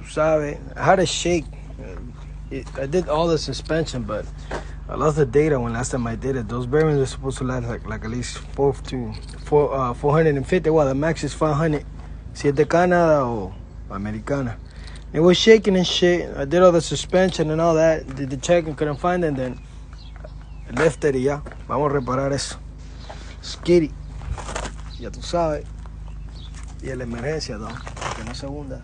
sabes. I had a shake. I did all the suspension, but I lost the data when last time I did it. Those bearings are supposed to last like at least 450. Well, the max is 500. Siete Canada or Americana. It was shaking and shit. I did all the suspension and all that. Did the check and couldn't find it. And then I left it y ya. Vamos a reparar eso. Skitty. Ya tú sabes. Y la emergencia, though. Que no se hunda.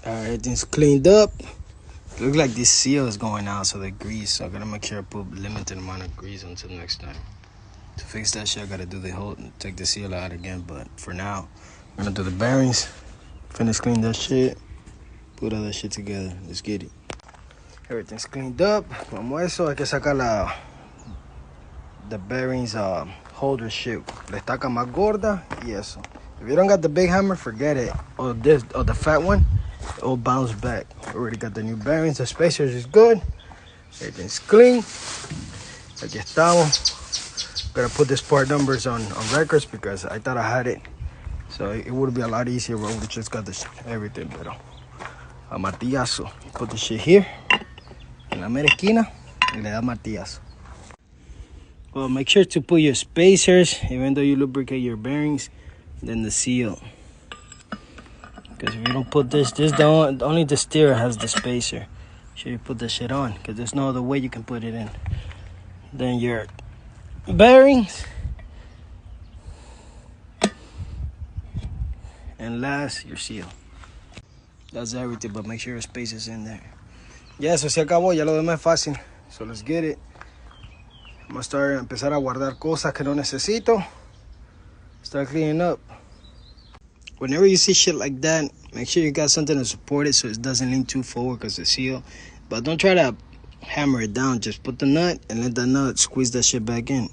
Alright, everything's cleaned up. It looks like this seal is going out, so the grease. So I gotta make sure I put limited amount of grease until next time. To fix that shit, I gotta do the whole, take the seal out again. But for now, I'm gonna do the bearings, finish clean that shit, put all that shit together. Let's get it. Everything's cleaned up. Vamos a eso, hay que sacar the bearings holder shit. La estaca más gorda y eso. If you don't got the big hammer, forget it. Or the fat one, it'll bounce back. Already got the new bearings. The spacers is good. Everything's clean. Aquí estamos. Gotta put this part numbers on records because I thought I had it. So it would be a lot easier when we just got this everything. Pero a martillazo. Put the shit here. En la mera esquina. Y le da martillazo. Well, make sure to put your spacers, even though you lubricate your bearings, then the seal. Because if you don't put this only the steerer has the spacer. Make sure you put this shit on, because there's no other way you can put it in. Then your bearings. And last, your seal. That's everything, but make sure your space is in there. Ya, eso se acabó, ya lo demás es fácil. So let's get it. I'm gonna empezar a guardar cosas que no necesito. Start cleaning up. Whenever you see shit like that, make sure you got something to support it so it doesn't lean too forward because the seal. But don't try to hammer it down. Just put the nut and let the nut squeeze that shit back in.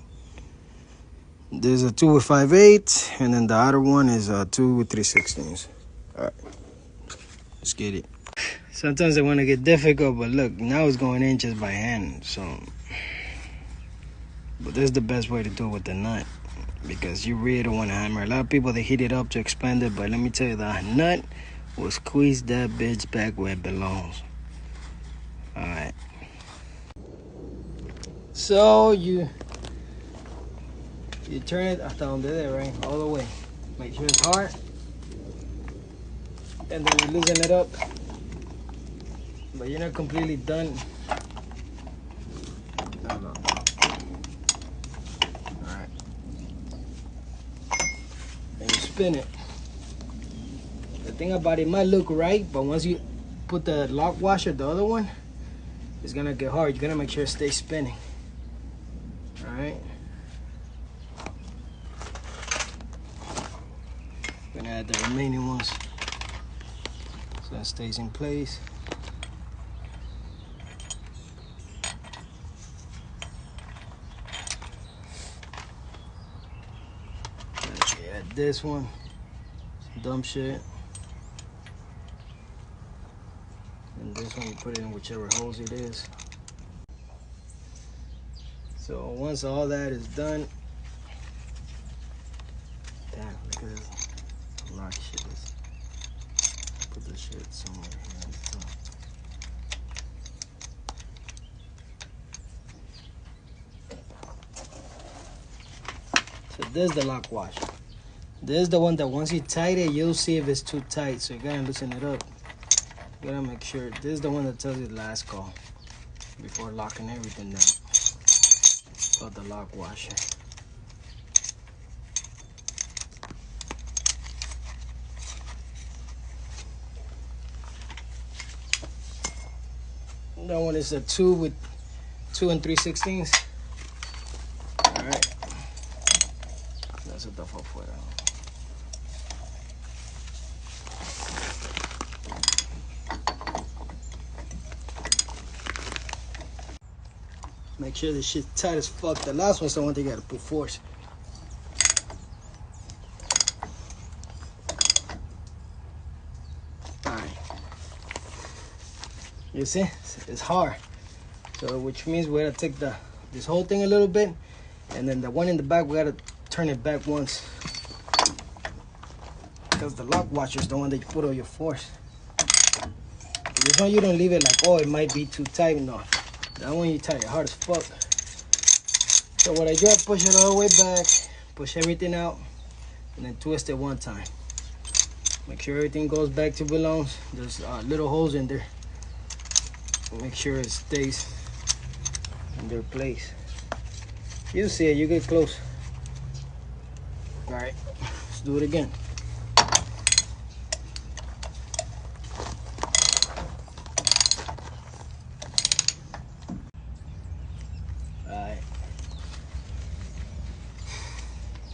There's a 2 with 5/8, and then the other one is a 2 with 3/16. All right, let's get it. Sometimes they want to get difficult, but look, now it's going in just by hand. So, but this is the best way to do it with the nut, because you really don't want to hammer. A lot of people, they heat it up to expand it, but let me tell you, the nut will squeeze that bitch back where it belongs. All right. So you turn it hasta donde de, right? All the way. Make sure it's hard. And then you loosen it up. But you're not completely done. Alright. And you spin it. The thing about it might look right, but once you put the lock washer, the other one, it's gonna get hard. You're gonna make sure it stays spinning. Alright. I'm gonna add the remaining ones so it stays in place. Add this one, some dumb shit. And this one you put it in whichever hose it is. So once all that is done, damn, look at this. A lot of shit is. Put this shit somewhere here on the top. So this is the lock washer. This is the one that once you tighten it, you'll see if it's too tight. So you gotta loosen it up. You gotta make sure. This is the one that tells you the last call before locking everything down. It's called the lock washer. That one is a 2 with 2 and 3/16. All right. That's what the fuck for that. Make sure this shit's tight as fuck. The last one's the one they gotta put force. Alright. You see? It's hard. So which means we gotta take this whole thing a little bit, and then the one in the back we gotta turn it back once. Because the lock washer is the one that you put all your force. This one you don't leave it like, oh, it might be too tight. No, that one you tight it hard as fuck. So what I do, I push it all the way back, push everything out, and then twist it one time. Make sure everything goes back to belongs. There's little holes in there. Make sure it stays in their place. You see it, you get close. All right, let's do it again. All right.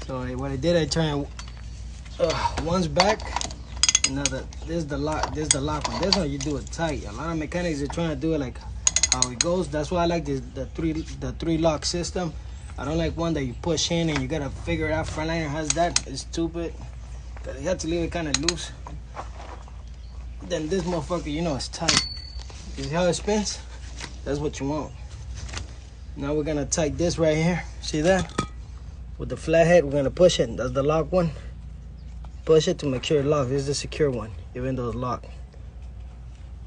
So what I did, I turned one's back. Another, this is the lock. This is the lock one. This one you do it tight. A lot of mechanics are trying to do it like how it goes. That's why I like this the three lock system. I don't like one that you push in and you gotta figure it out. Frontliner has that. It's stupid. Cause you have to leave it kind of loose. Then this motherfucker, you know, it's tight. You see how it spins? That's what you want. Now we're gonna tighten this right here. See that? With the flathead, we're gonna push it. That's the lock one. Push it to make sure it locks. This is the secure one, even though it's locked.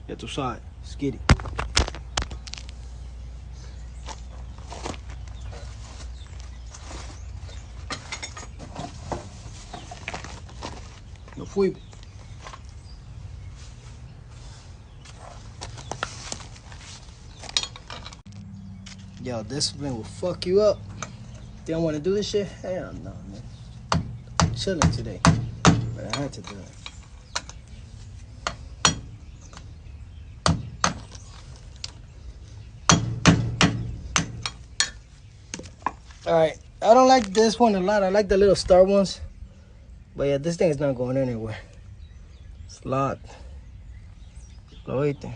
Ya tu sabes, skitty. No fui. Yo, this thing will fuck you up. You don't want to do this shit? Hell no, man. I'm chilling today. But I had to do it. Alright, I don't like this one a lot. I like the little star ones. But yeah, this thing is not going anywhere. It's locked. Lo oíste.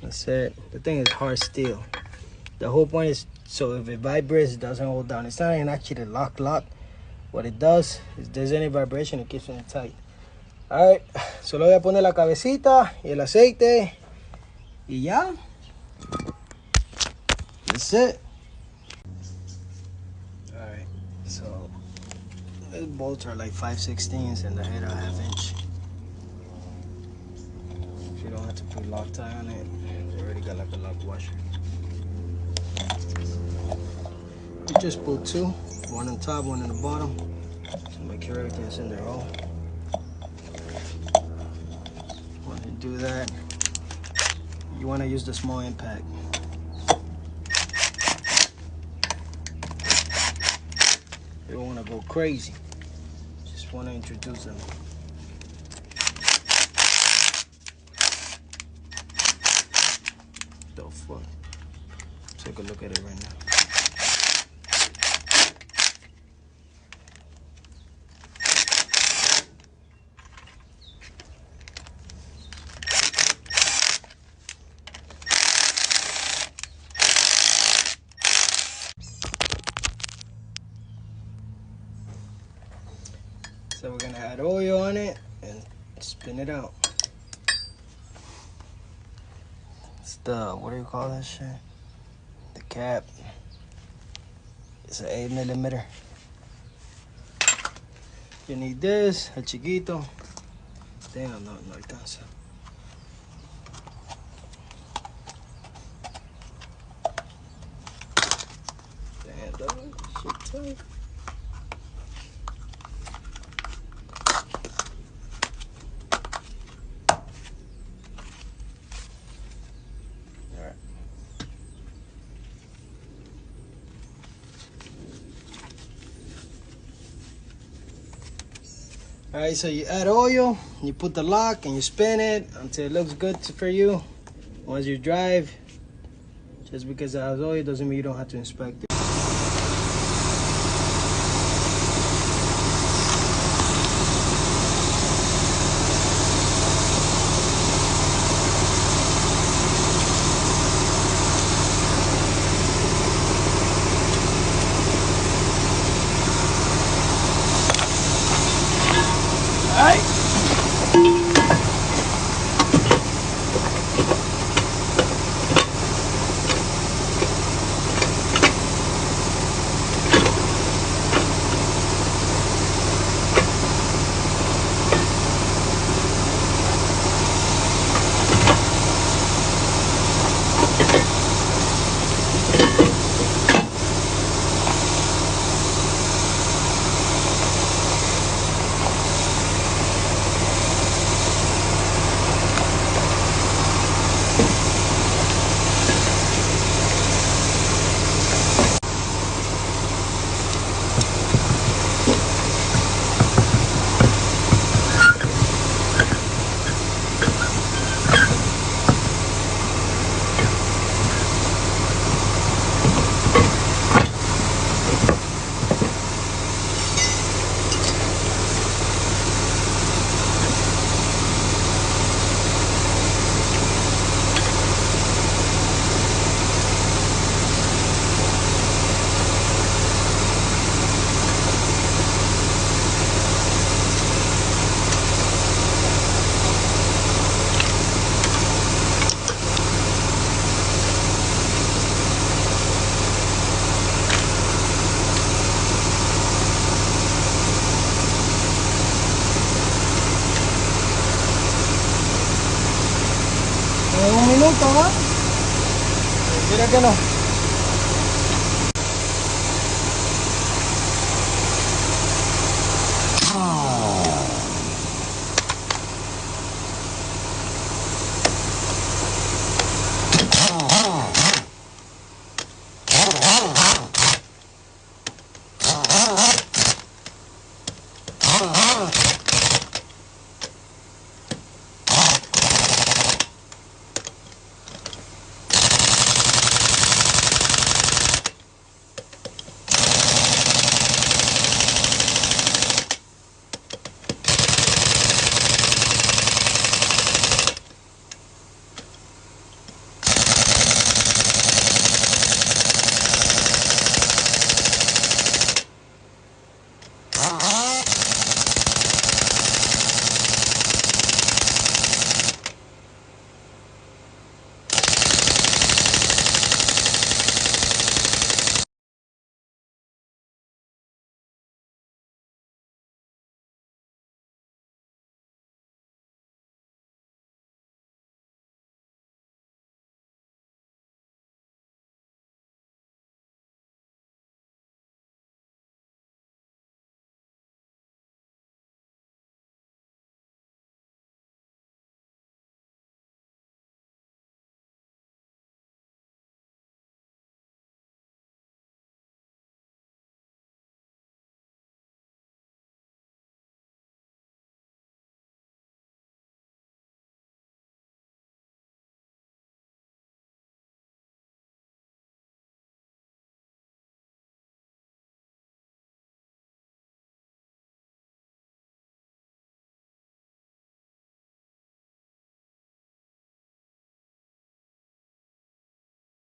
That's it. The thing is hard steel. The whole point is so if it vibrates, it doesn't hold down. It's not even actually lock. What it does is there's any vibration, it keeps it tight. Alright, solo voy a poner la cabecita y el aceite. Y ya. That's it. Alright, so these bolts are like 5/16 and the head are 1/2 inch. If you don't have to put Loctite on it, they already got like a lock washer. You just pull two, one on top, one on the bottom. So make sure everything's in their hole. When you do that, you want to use the small impact. You don't want to go crazy. Just want to introduce them. The fuck? Take a look at it right now. So we're gonna add oil on it and spin it out. It's the, what do you call that shit? The cap. It's an 8mm. You need this, a chiquito. Damn, no alcanza. Damn, dog, shit tight. Alright, so you add oil, you put the lock, and you spin it until it looks good for you. Once you drive, just because it has oil doesn't mean you don't have to inspect it. multa, ¿ah? Mira que no.